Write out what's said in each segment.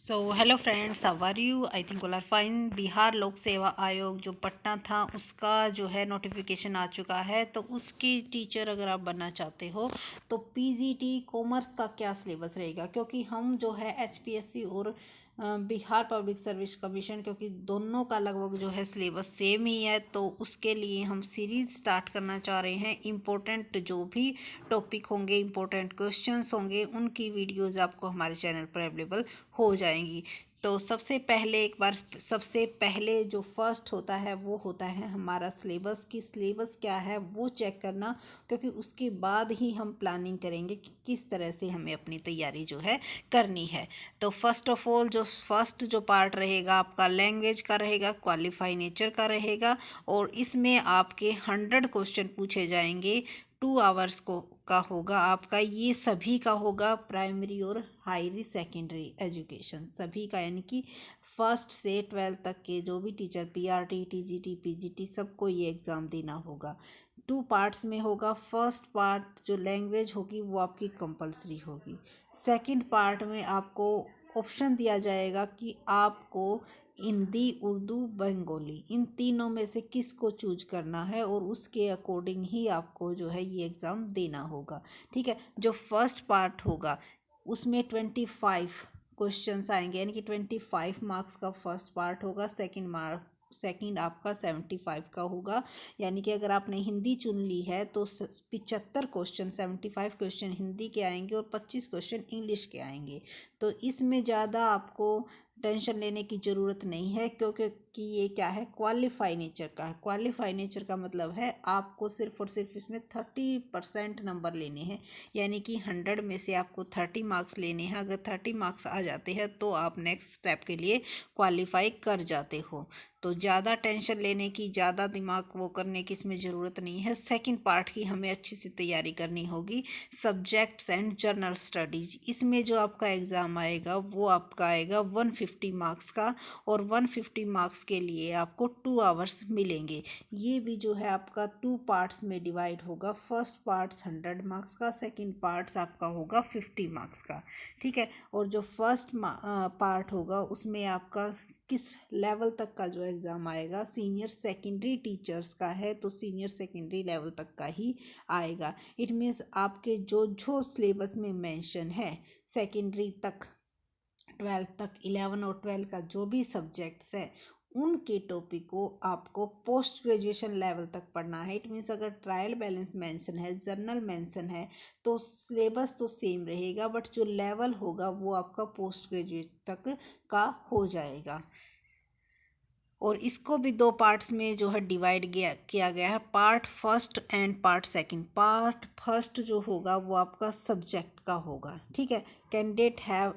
So hello friends, how are you? I think all are fine. Bihar Lok Seva आयोग जो पटना था उसका जो है नोटिफिकेशन आ चुका है। तो उसकी टीचर अगर आप बनना चाहते हो तो पीजीटी कॉमर्स का क्या सिलेबस रहेगा, क्योंकि हम जो है एचपीएससी और बिहार पब्लिक सर्विस कमीशन, क्योंकि दोनों का लगभग जो है सिलेबस सेम ही है, तो उसके लिए हम सीरीज़ स्टार्ट करना चाह रहे हैं। इम्पोर्टेंट जो भी टॉपिक होंगे, इम्पोर्टेंट क्वेश्चंस होंगे, उनकी वीडियोज़ आपको हमारे चैनल पर अवेलेबल हो जाएंगी। तो सबसे पहले जो फर्स्ट होता है वो होता है हमारा सिलेबस। की सिलेबस क्या है वो चेक करना, क्योंकि उसके बाद ही हम प्लानिंग करेंगे कि किस तरह से हमें अपनी तैयारी जो है करनी है। तो फर्स्ट ऑफ ऑल जो पार्ट रहेगा आपका लैंग्वेज का रहेगा, क्वालिफाई नेचर का रहेगा, और इसमें आपके 100 क्वेश्चन पूछे जाएंगे। 2 आवर्स का होगा आपका, ये सभी का होगा, प्राइमरी और हायर सेकेंडरी एजुकेशन सभी का, यानी कि फर्स्ट से 12th तक के जो भी टीचर पीआरटी, टीजीटी, पीजीटी, सबको ये एग्ज़ाम देना होगा। 2 पार्ट्स में होगा। फर्स्ट पार्ट जो लैंग्वेज होगी वो आपकी कंपलसरी होगी। सेकंड पार्ट में आपको ऑप्शन दिया जाएगा कि आपको हिंदी, उर्दू, बंगाली, इन तीनों में से किस को चूज करना है, और उसके अकॉर्डिंग ही आपको जो है ये एग्ज़ाम देना होगा। ठीक है। जो फर्स्ट पार्ट होगा उसमें 25 क्वेश्चंस आएंगे, यानी कि 25 मार्क्स का फर्स्ट पार्ट होगा। सेकंड आपका 75 का होगा, यानी कि अगर आपने हिंदी चुन ली है तो 75 क्वेश्चन, 75 क्वेश्चन हिंदी के आएंगे और 25 क्वेश्चन इंग्लिश के आएंगे। तो इसमें ज़्यादा आपको टेंशन लेने की ज़रूरत नहीं है, क्योंकि ये क्या है, क्वालिफाई नेचर का है। क्वालिफाई नेचर का मतलब है आपको सिर्फ और सिर्फ इसमें 30% नंबर लेने हैं, यानी कि 100 में से आपको 30 मार्क्स लेने हैं। अगर 30 मार्क्स आ जाते हैं तो आप नेक्स्ट स्टेप के लिए क्वालिफाई कर जाते हो। तो ज़्यादा टेंशन लेने की, ज़्यादा दिमाग वो करने की इसमें ज़रूरत नहीं है। सेकंड पार्ट की हमें अच्छी सी तैयारी करनी होगी, सब्जेक्ट्स एंड जर्नल स्टडीज़। इसमें जो आपका एग्ज़ाम आएगा वो आपका आएगा 150 मार्क्स का, और 150 मार्क्स के लिए आपको 2 आवर्स मिलेंगे। ये भी जो है आपका 2 पार्ट्स में डिवाइड होगा। फर्स्ट पार्ट्स 100 मार्क्स का, सेकंड पार्ट्स आपका होगा 50 मार्क्स का। ठीक है। और जो फर्स्ट पार्ट होगा उसमें आपका किस लेवल तक का जो एग्ज़ाम आएगा, सीनियर सेकेंडरी टीचर्स का है तो सीनियर सेकेंडरी लेवल तक का ही आएगा। इट मीन्स आपके जो जो सिलेबस में मेंशन है सेकेंडरी तक, 12th तक, 11 और 12 का जो भी सब्जेक्ट्स है उनके टॉपिक को आपको पोस्ट ग्रेजुएशन लेवल तक पढ़ना है। इट मीन्स अगर ट्रायल बैलेंस मेंशन है, जर्नल मेंशन है, तो सिलेबस तो सेम रहेगा, बट जो लेवल होगा वो आपका पोस्ट ग्रेजुएट तक का हो जाएगा। और इसको भी 2 पार्ट्स में जो है डिवाइड किया गया है, part first and part second. Part first जो होगा वो आपका सब्जेक्ट का होगा। ठीक है। Candidate have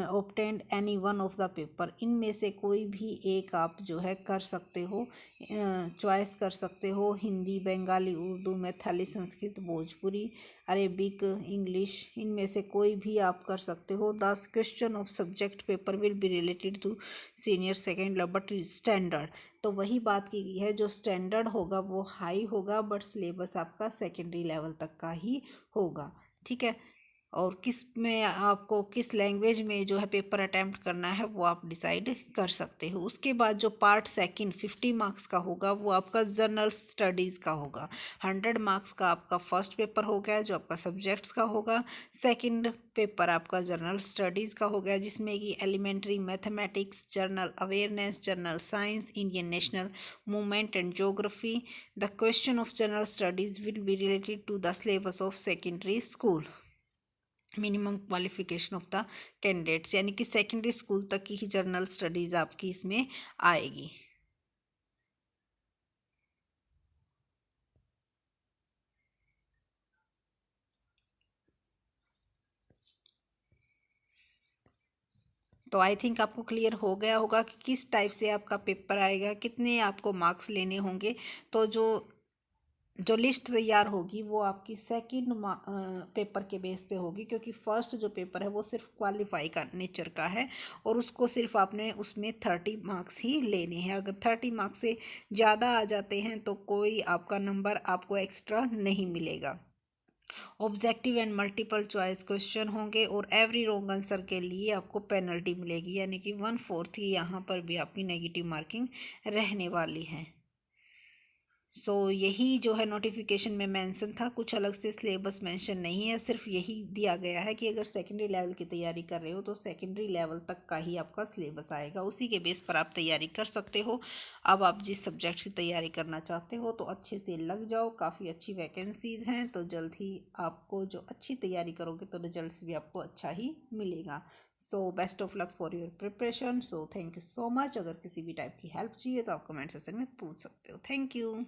obtained any one of the paper, इनमें से कोई भी एक आप जो है कर सकते हो, चॉइस कर सकते हो। हिंदी, बंगाली, उर्दू, मैथिली, संस्कृत, भोजपुरी, अरेबिक, इंग्लिश, इनमें से कोई भी आप कर सकते हो। The question of subject paper will be related to senior second level but standard. तो वही बात की गई है, जो स्टैंडर्ड होगा वो हाई होगा, बट सिलेबस आपका सेकेंडरी लेवल तक का ही होगा। ठीक है। और किस में आपको किस लैंग्वेज में जो है पेपर अटैम्प्ट करना है वो आप डिसाइड कर सकते हो। उसके बाद जो पार्ट सेकंड 50 मार्क्स का होगा वो आपका जर्नल स्टडीज़ का होगा। 100 मार्क्स का आपका फर्स्ट पेपर हो गया जो आपका सब्जेक्ट्स का होगा। सेकंड पेपर आपका जर्नल स्टडीज़ का हो गया, जिसमें कि elementary mathematics, general awareness, general science, Indian national movement and geography. The question of general studies will be related to the syllabus of secondary school. Minimum qualification of the candidates, यानी कि secondary school तक की ही journal studies आपकी इसमें आएगी। तो I think आपको clear हो गया होगा कि किस टाइप से आपका पेपर आएगा, कितने आपको मार्क्स लेने होंगे। तो जो जो लिस्ट तैयार होगी वो आपकी सेकंड पेपर के बेस पे होगी, क्योंकि फर्स्ट जो पेपर है वो सिर्फ क्वालिफाई का नेचर का है, और उसको सिर्फ आपने उसमें 30 मार्क्स ही लेने हैं। अगर 30 मार्क्स से ज़्यादा आ जाते हैं तो कोई आपका नंबर आपको एक्स्ट्रा नहीं मिलेगा। Objective and multiple choice question होंगे और एवरी रॉन्ग आंसर के लिए आपको पेनल्टी मिलेगी, यानी कि 1/4 की यहाँ पर भी आपकी नेगेटिव मार्किंग रहने वाली है। यही जो है नोटिफिकेशन में मेंशन था, कुछ अलग से सिलेबस मेंशन नहीं है, सिर्फ यही दिया गया है कि अगर सेकेंडरी लेवल की तैयारी कर रहे हो तो सेकेंडरी लेवल तक का ही आपका सिलेबस आएगा, उसी के बेस पर आप तैयारी कर सकते हो। अब आप जिस सब्जेक्ट से तैयारी करना चाहते हो तो अच्छे से लग जाओ, काफ़ी अच्छी वैकेंसीज़ हैं, तो जल्द ही आपको जो अच्छी तैयारी करोगे तो रिजल्ट भी आपको अच्छा ही मिलेगा। Best of luck for your preparation. Thank you so much. अगर किसी भी टाइप की हेल्प चाहिए तो आप कमेंट सेक्शन में पूछ सकते हो। Thank you.